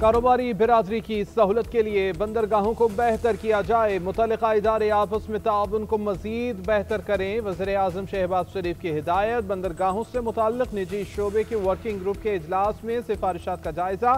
कारोबारी बिरादरी की सहूलत के लिए बंदरगाहों को बेहतर किया जाए, मुतल्लिका इदारे आपस में ताउन को मजीद बेहतर करें। वज़ीर आज़म शहबाज शरीफ की हिदायत। बंदरगाहों से मुताल्लिक निजी शोबे के वर्किंग ग्रुप के इजलास में सिफारिशात का जायजा।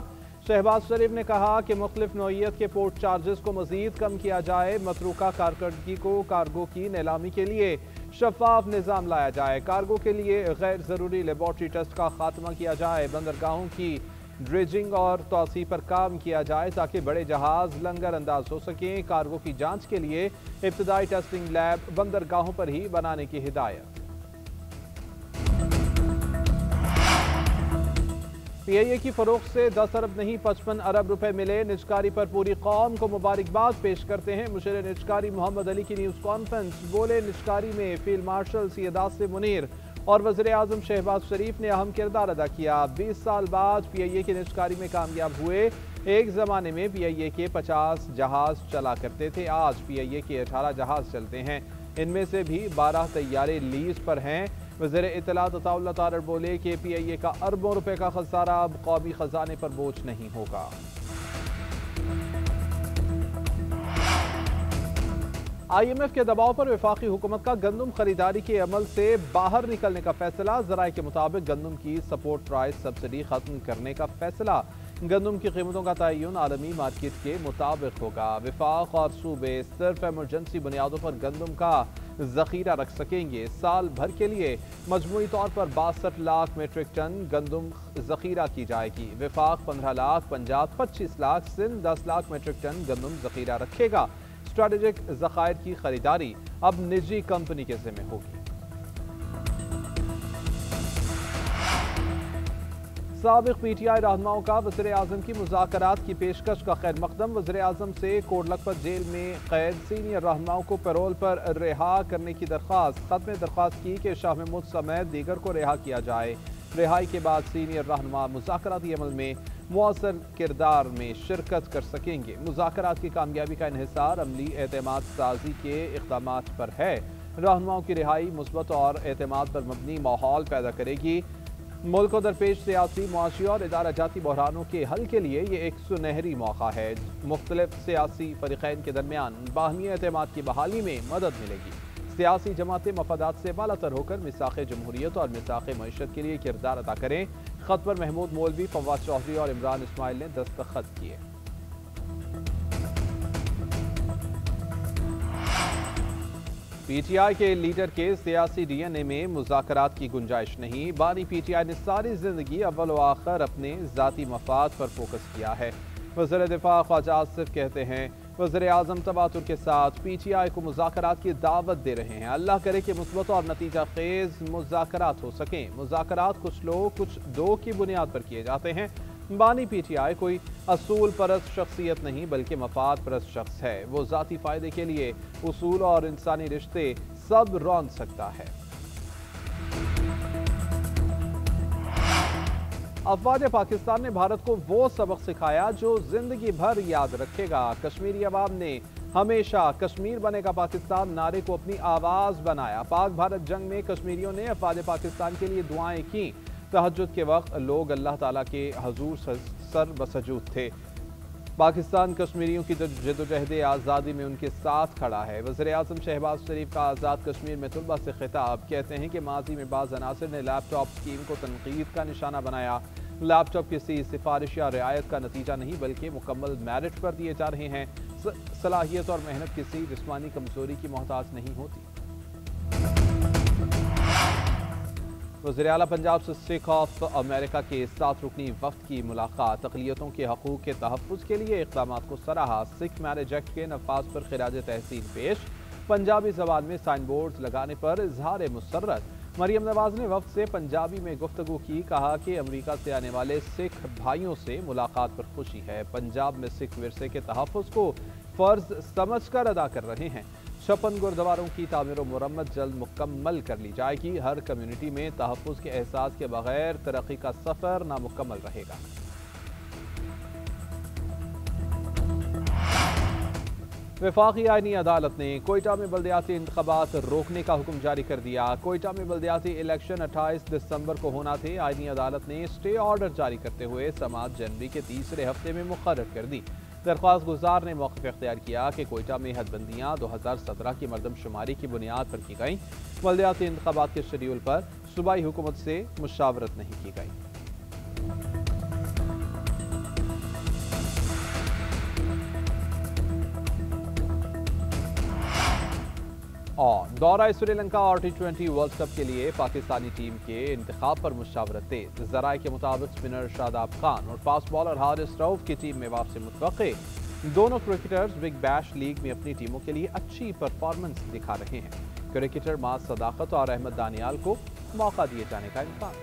शहबाज शरीफ ने कहा कि मुख्तलिफ नौइयत के पोर्ट चार्जेस को मजीद कम किया जाए, मतरूका कारकर्दगी को कार्गो की नीलामी के लिए शफाफ निज़ाम लाया जाए, कार्गो के लिए गैर ज़रूरी लेबॉर्ट्री टेस्ट का खात्मा किया जाए, बंदरगाहों की ड्रेजिंग और तोसी पर काम किया जाए ताकि बड़े जहाज लंगर अंदाज हो सकें। कार्गो की जांच के लिए इब्तदाई टेस्टिंग लैब बंदरगाहों पर ही बनाने की हिदायत। PIA की फरोख्त से 10 अरब नहीं 55 अरब रुपए मिले। निजकारी पर पूरी कौम को मुबारकबाद पेश करते हैं मुशीर निजकारी मोहम्मद अली की न्यूज़ कॉन्फ्रेंस। बोले निजकारी में फील्ड मार्शल सैयद आसिफ मुनीर और वज़ीर आज़म शहबाज शरीफ ने अहम किरदार अदा किया। 20 साल बाद PIA की निजकारी में कामयाब हुए। एक ज़माने में PIA के 50 जहाज चला करते थे, आज PIA के 18 जहाज चलते हैं, इनमें से भी 12 तैयारे लीज पर हैं। वज़ीर इत्तलात अताउल्लाह तारड़ बोले कि PIA का अरबों रुपए का खसारा अब कौमी खजाने पर बोझ नहीं होगा। IMF के दबाव पर वफाकी हुकूमत का गंदम खरीदारी के अमल से बाहर निकलने का फैसला। ज़राए के मुताबिक गंदम की सपोर्ट प्राइस सब्सिडी खत्म करने का फैसला। गंदम की कीमतों का तयन आलमी मार्केट के मुताबिक होगा। वफाक और सूबे सिर्फ एमरजेंसी बुनियादों पर गंदम का जखीरा रख सकेंगे। साल भर के लिए मजमूई तौर पर 62 लाख मेट्रिक टन गंदम जखीरा की जाएगी। वफाक 15 लाख, पंजाब 25 लाख, सिंध 10 लाख मेट्रिक टन गंदम जखीरा रखेगा। स्ट्रेटेजिक ज़खायर की खरीदारी अब निजी कंपनी के जिम्मे होगी। साबिक PTI रहनुमाओं का वज़ीर आज़म की मुज़ाकरात की पेशकश का खैर मकदम। वज़ीर आज़म से कोटलखपत जेल में कैद सीनियर रहनुमाओं को पैरोल पर रिहा करने की दरख्वास्त। खत में दरख्वास्त की कि शाह महमूद समेत दीगर को रिहा किया जाए। रिहाई के बाद सीनियर रहनुमा मुज़ाकराती अमल में मुअस्सर किरदार में शिरकत कर सकेंगे। मुज़ाकरात की कामयाबी का इन्हिसार अमली एतमाद साजी के इक़दामात पर है। रहनुमाओं की रिहाई मुस्बत और एतमाद पर मबनी माहौल पैदा करेगी। मुल्क को दरपेश सियासी, मुआशी और इदारा जाती बहरानों के हल के लिए ये एक सुनहरी मौका है। मुख्तलिफ सियासी फरीक़ैन के दरमियान बाहमी एतमाद की बहाली में मदद मिलेगी। सियासी जमातें मफादात से बालातर होकर मिसाक़ जमहूरियत और मिसाक़ मईशत के लिए किरदार अदा करें। खत पर महमूद मौलवी, फवाद चौधरी और इमरान इस्माइल ने दस्तखत किए। PTI के लीडर के सियासी DNA में मुज़ाकरात की गुंजाइश नहीं। बानी PTI ने सारी जिंदगी अव्वल व आखिर अपने ज़ाती मफाद पर फोकस किया है। वज़ीर दिफा ख्वाजा आसिफ कहते हैं वज़ीर आज़म तबातुर के साथ PTI को मुज़ाकरात की दावत दे रहे हैं। अल्लाह करे कि मुस्बत और नतीजा खेज मुज़ाकरात हो सकें। मुज़ाकरात कुछ लोग कुछ दो की बुनियाद पर किए जाते हैं। बानी PTI कोई असूल परस्त शख्सियत नहीं बल्कि मफाद परस्त शख्स है। वो ज़ाती फ़ायदे के लिए उसूल और इंसानी रिश्ते सब रौंद सकता है। अफवाज पाकिस्तान ने भारत को वो सबक सिखाया जो जिंदगी भर याद रखेगा। कश्मीरी अवाम ने हमेशा कश्मीर बनेगा पाकिस्तान नारे को अपनी आवाज़ बनाया। पाक भारत जंग में कश्मीरियों ने अफवाज पाकिस्तान के लिए दुआएं की। तहज्जुद के वक्त लोग अल्लाह ताला के हजूर सर बसजूद थे। पाकिस्तान कश्मीरियों की जदोजहद आज़ादी में उनके साथ खड़ा है। वज़ीर आज़म शहबाज शरीफ का आज़ाद कश्मीर में तुलबा से खिताब। कहते हैं कि माजी में बाज़ अनासिर ने लैपटॉप स्कीम को तनकीद का निशाना बनाया। लैपटॉप किसी सिफारिश या रियायत का नतीजा नहीं बल्कि मुकम्मल मेरिट पर दिए जा रहे हैं। सलाहियत और मेहनत किसी जिस्मानी कमजोरी की मोहताज नहीं होती। वज़ीर आला पंजाब से सिख ऑफ अमेरिका के 7 रुकनी वफ़द की मुलाकात। अक़लियतों के हकूक़ के तहफ़्फ़ुज़ के लिए इक़दामात को सराहा। सिख मैरिज एक्ट के नफाज पर खिराज तहसीन पेश। पंजाबी ज़बान में साइन बोर्ड लगाने पर इजहार मुसर्रत। मरियम नवाज ने वफ़द से पंजाबी में गुफ्तगू की। कहा कि अमरीका से आने वाले सिख भाइयों से मुलाकात पर खुशी है। पंजाब में सिख विरसे के तहफ़्फ़ुज़ को फ़र्ज समझ कर अदा कर रहे हैं। 56 गुरुद्वारों की तामीर मुरम्मत जल्द मुकम्मल कर ली जाएगी। हर कम्युनिटी में तहफ़्फ़ुज़ के एहसास के बगैर तरक्की का सफ़र नामुकम्मल रहेगा। वफाकी आईनी अदालत ने कोयटा में बल्दियाती इंतखाबात रोकने का हुक्म जारी कर दिया। कोयटा में बल्दियाती इलेक्शन 28 दिसंबर को होना थे। आईनी अदालत ने स्टे ऑर्डर जारी करते हुए समाअत जनवरी के तीसरे हफ्ते में मुकर्रर कर दी। दरख्वास्त गुजार ने मौक़िफ़ इख्तियार किया कि कोयटा में हदबंदियाँ 2017 की मरदमशुमारी की बुनियाद पर की गईं। बल्दियाती इंतखाबात के शेड्यूल पर सूबाई हुकूमत से मुशावरत नहीं की गई। और दौरा श्रीलंका और T20 वर्ल्ड कप के लिए पाकिस्तानी टीम के इंतखाब पर मुशावरत तेज। ज़राए के मुताबिक स्पिनर शादाब खान और फास्ट बॉलर हारिस रऊफ की टीम में वापसी मुतवक्के। दोनों क्रिकेटर्स बिग बैश लीग में अपनी टीमों के लिए अच्छी परफॉर्मेंस दिखा रहे हैं। क्रिकेटर माज सदाकत और अहमद दानियाल को मौका दिए जाने का इम्कान।